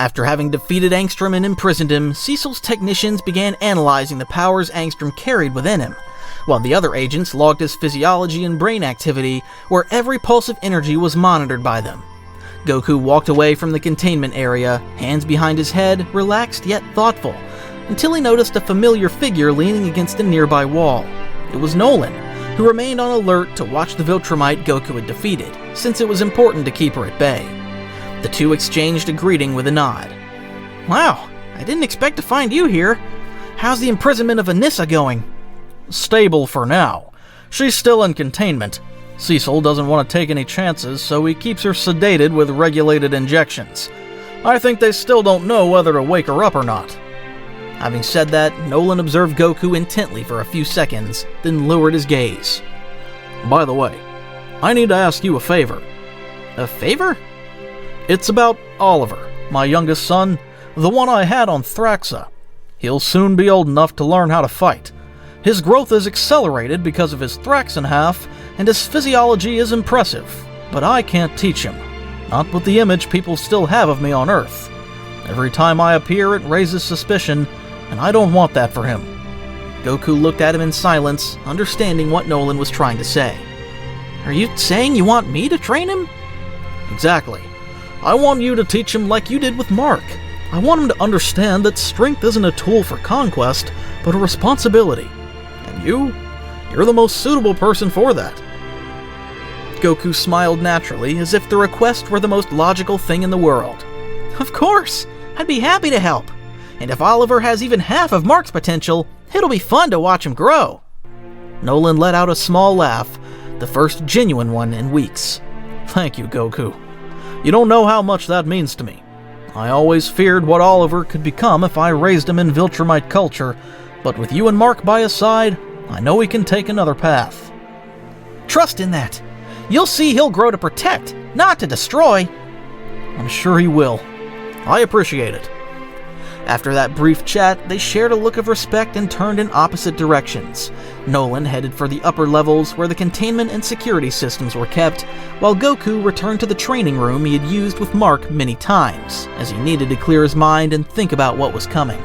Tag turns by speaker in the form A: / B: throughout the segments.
A: After having defeated Angstrom and imprisoned him, Cecil's technicians began analyzing the powers Angstrom carried within him, while the other agents logged his physiology and brain activity, where every pulse of energy was monitored by them. Goku walked away from the containment area, hands behind his head, relaxed yet thoughtful, until he noticed a familiar figure leaning against a nearby wall. It was Nolan, who remained on alert to watch the Viltrumite Goku had defeated, since it was important to keep her at bay. The two exchanged a greeting with a nod. "Wow, I didn't expect to find you here. How's the imprisonment of Anissa going?"
B: "Stable for now. She's still in containment. Cecil doesn't want to take any chances, so he keeps her sedated with regulated injections. I think they still don't know whether to wake her up or not."
A: Having said that, Nolan observed Goku intently for a few seconds, then lowered his gaze.
B: "By the way, I need to ask you a favor."
A: "A favor?"
B: "It's about Oliver, my youngest son, the one I had on Thraxa. He'll soon be old enough to learn how to fight. His growth is accelerated because of his Thraxan half, and his physiology is impressive, but I can't teach him. Not with the image people still have of me on Earth. Every time I appear, it raises suspicion, and I don't want that for him."
A: Goku looked at him in silence, understanding what Nolan was trying to say. "Are you saying you want me to train him?"
B: "Exactly. I want you to teach him like you did with Mark. I want him to understand that strength isn't a tool for conquest, but a responsibility. And you're the most suitable person for that."
A: Goku smiled naturally, as if the request were the most logical thing in the world. "Of course! I'd be happy to help. And if Oliver has even half of Mark's potential, it'll be fun to watch him grow." Nolan let out a small laugh, the first genuine one in weeks.
B: "Thank you, Goku. You don't know how much that means to me. I always feared what Oliver could become if I raised him in Viltrumite culture, but with you and Mark by his side, I know he can take another path."
A: "Trust in that. You'll see he'll grow to protect, not to destroy."
B: "I'm sure he will. I appreciate it."
A: After that brief chat, they shared a look of respect and turned in opposite directions. Nolan headed for the upper levels where the containment and security systems were kept, while Goku returned to the training room he had used with Mark many times, as he needed to clear his mind and think about what was coming.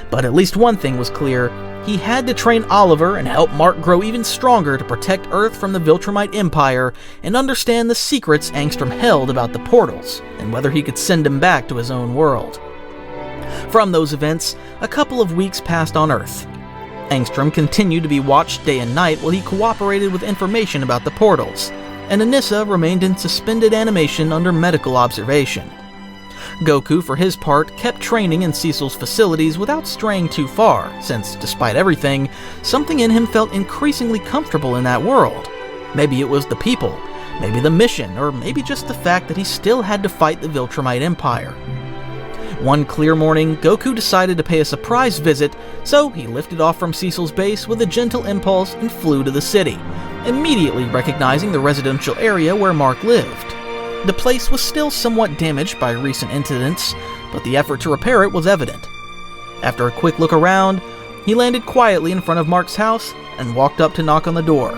A: But at least one thing was clear: he had to train Oliver and help Mark grow even stronger to protect Earth from the Viltrumite Empire and understand the secrets Angstrom held about the portals, and whether he could send him back to his own world. From those events, a couple of weeks passed on Earth. Angstrom continued to be watched day and night while he cooperated with information about the portals, and Anissa remained in suspended animation under medical observation. Goku, for his part, kept training in Cecil's facilities without straying too far, since, despite everything, something in him felt increasingly comfortable in that world. Maybe it was the people, maybe the mission, or maybe just the fact that he still had to fight the Viltrumite Empire. One clear morning, Goku decided to pay a surprise visit, so he lifted off from Cecil's base with a gentle impulse and flew to the city, immediately recognizing the residential area where Mark lived. The place was still somewhat damaged by recent incidents, but the effort to repair it was evident. After a quick look around, he landed quietly in front of Mark's house and walked up to knock on the door.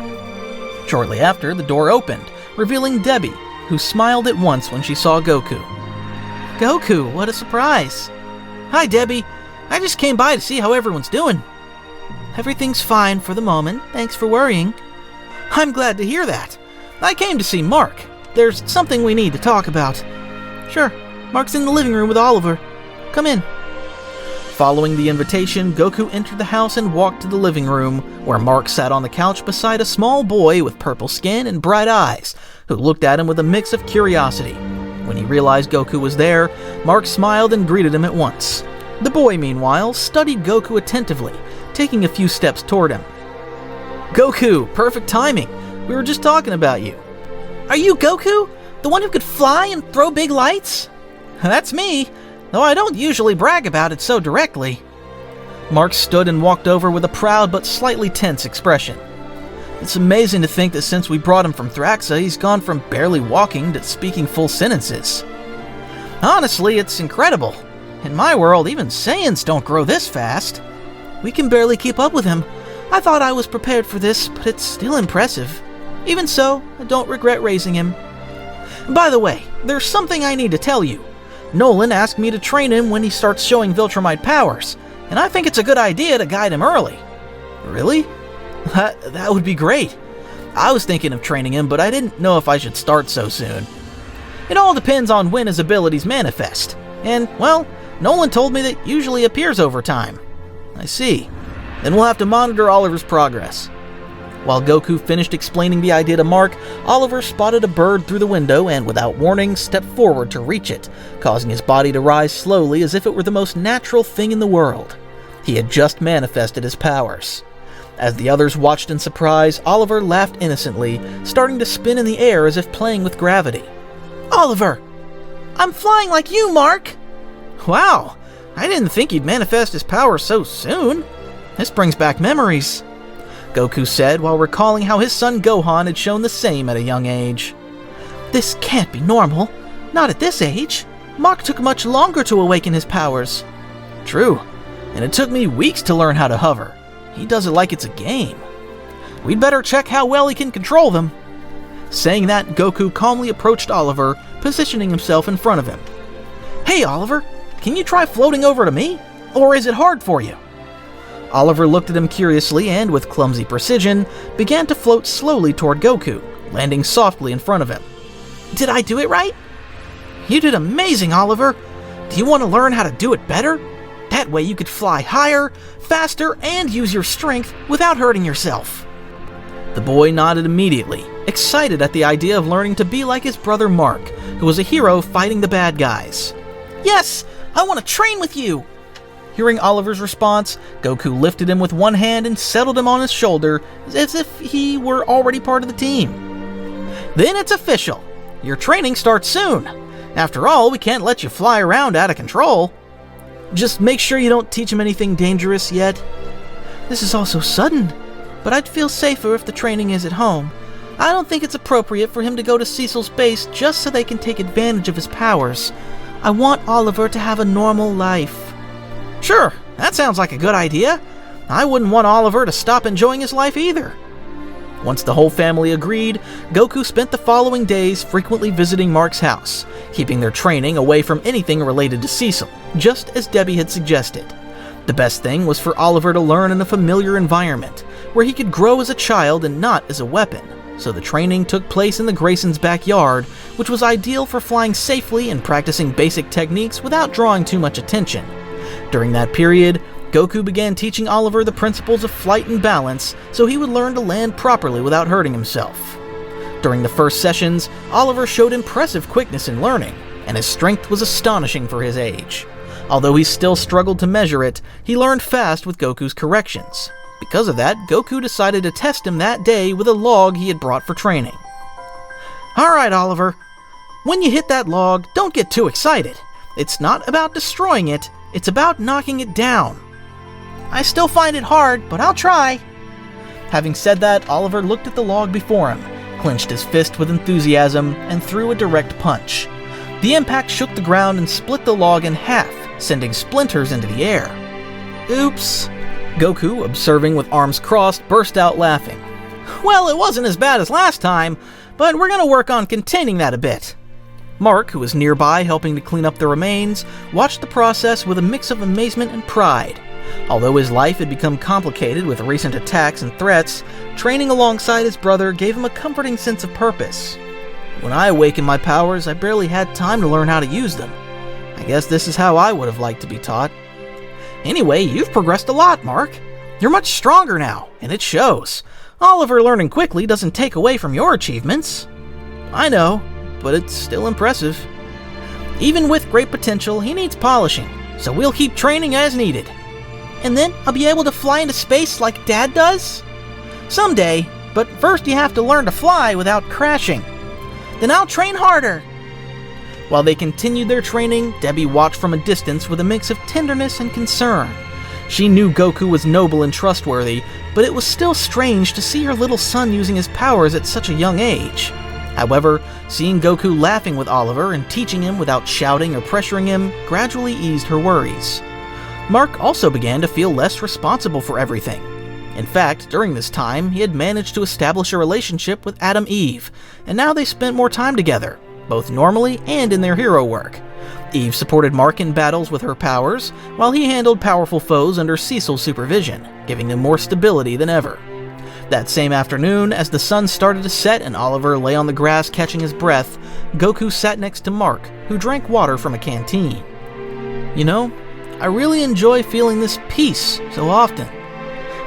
A: Shortly after, the door opened, revealing Debbie, who smiled at once when she saw Goku. "Goku, what a surprise!" "Hi, Debbie. I just came by to see how everyone's doing." "Everything's fine for the moment, thanks for worrying." "I'm glad to hear that. I came to see Mark. There's something we need to talk about." "Sure. Mark's in the living room with Oliver. Come in." Following the invitation, Goku entered the house and walked to the living room, where Mark sat on the couch beside a small boy with purple skin and bright eyes, who looked at him with a mix of curiosity. When he realized Goku was there, Mark smiled and greeted him at once. The boy, meanwhile, studied Goku attentively, taking a few steps toward him. "Goku, perfect timing. We were just talking about you." "Are you Goku? The one who could fly and throw big lights?" "That's me, though I don't usually brag about it so directly." Mark stood and walked over with a proud but slightly tense expression. "It's amazing to think that since we brought him from Thraxa, he's gone from barely walking to speaking full sentences." "Honestly, it's incredible. In my world, even Saiyans don't grow this fast." "We can barely keep up with him. I thought I was prepared for this, but it's still impressive. Even so, I don't regret raising him. By the way, there's something I need to tell you. Nolan asked me to train him when he starts showing Viltrumite powers, and I think it's a good idea to guide him early.
B: Really? That would be great. I was thinking of training him, but I didn't know if I should start so soon.
A: It all depends on when his abilities manifest, and, well, Nolan told me that usually appears over time.
B: I see. Then we'll have to monitor Oliver's progress.
A: While Goku finished explaining the idea to Mark, Oliver spotted a bird through the window and, without warning, stepped forward to reach it, causing his body to rise slowly as if it were the most natural thing in the world. He had just manifested his powers. As the others watched in surprise, Oliver laughed innocently, starting to spin in the air as if playing with gravity.
C: Oliver! I'm flying like you, Mark!
A: Wow, I didn't think he'd manifest his powers so soon. This brings back memories, Goku said while recalling how his son Gohan had shown the same at a young age.
C: This can't be normal. Not at this age. Mark took much longer to awaken his powers.
B: True, and it took me weeks to learn how to hover. He does it like it's a game.
A: We'd better check how well he can control them. Saying that, Goku calmly approached Oliver, positioning himself in front of him. Hey, Oliver, can you try floating over to me? Or is it hard for you? Oliver looked at him curiously and, with clumsy precision, began to float slowly toward Goku, landing softly in front of him.
C: Did I do it right?
A: You did amazing, Oliver. Do you want to learn how to do it better? That way you could fly higher, faster, and use your strength without hurting yourself. The boy nodded immediately, excited at the idea of learning to be like his brother Mark, who was a hero fighting the bad guys.
C: Yes, I want to train with you!
A: Hearing Oliver's response, Goku lifted him with one hand and settled him on his shoulder as if he were already part of the team. Then it's official. Your training starts soon. After all, we can't let you fly around out of control. Just make sure you don't teach him anything dangerous yet.
C: This is all so sudden, but I'd feel safer if the training is at home. I don't think it's appropriate for him to go to Cecil's base just so they can take advantage of his powers. I want Oliver to have a normal life.
A: Sure, that sounds like a good idea. I wouldn't want Oliver to stop enjoying his life either. Once the whole family agreed, Goku spent the following days frequently visiting Mark's house, keeping their training away from anything related to Cecil, just as Debbie had suggested. The best thing was for Oliver to learn in a familiar environment, where he could grow as a child and not as a weapon, so the training took place in the Graysons' backyard, which was ideal for flying safely and practicing basic techniques without drawing too much attention. During that period, Goku began teaching Oliver the principles of flight and balance so he would learn to land properly without hurting himself. During the first sessions, Oliver showed impressive quickness in learning, and his strength was astonishing for his age. Although he still struggled to measure it, he learned fast with Goku's corrections. Because of that, Goku decided to test him that day with a log he had brought for training. Alright, Oliver. When you hit that log, don't get too excited. It's not about destroying it, it's about knocking it down.
C: I still find it hard, but I'll try.
A: Having said that, Oliver looked at the log before him, clenched his fist with enthusiasm, and threw a direct punch. The impact shook the ground and split the log in half, sending splinters into the air.
C: Oops.
A: Goku, observing with arms crossed, burst out laughing. Well, it wasn't as bad as last time, but we're going to work on containing that a bit. Mark, who was nearby helping to clean up the remains, watched the process with a mix of amazement and pride. Although his life had become complicated with recent attacks and threats, training alongside his brother gave him a comforting sense of purpose. When I awakened my powers, I barely had time to learn how to use them. I guess this is how I would have liked to be taught. Anyway, you've progressed a lot, Mark. You're much stronger now, and it shows. Oliver learning quickly doesn't take away from your achievements.
B: I know, but it's still impressive.
A: Even with great potential, he needs polishing, so we'll keep training as needed.
C: And then I'll be able to fly into space like Dad does?
A: Someday, but first you have to learn to fly without crashing.
C: Then I'll train harder.
A: While they continued their training, Debbie watched from a distance with a mix of tenderness and concern. She knew Goku was noble and trustworthy, but it was still strange to see her little son using his powers at such a young age. However, seeing Goku laughing with Oliver and teaching him without shouting or pressuring him gradually eased her worries. Mark also began to feel less responsible for everything. In fact, during this time, he had managed to establish a relationship with Adam Eve, and now they spent more time together, both normally and in their hero work. Eve supported Mark in battles with her powers, while he handled powerful foes under Cecil's supervision, giving them more stability than ever. That same afternoon, as the sun started to set and Oliver lay on the grass catching his breath, Goku sat next to Mark, who drank water from a canteen.
B: You know, I really enjoy feeling this peace so often.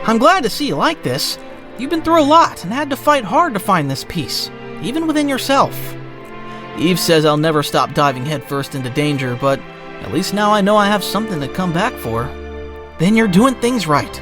C: I'm glad to see you like this. You've been through a lot and had to fight hard to find this peace, even within yourself.
B: Eve says I'll never stop diving headfirst into danger, but at least now I know I have something to come back for.
C: Then you're doing things right.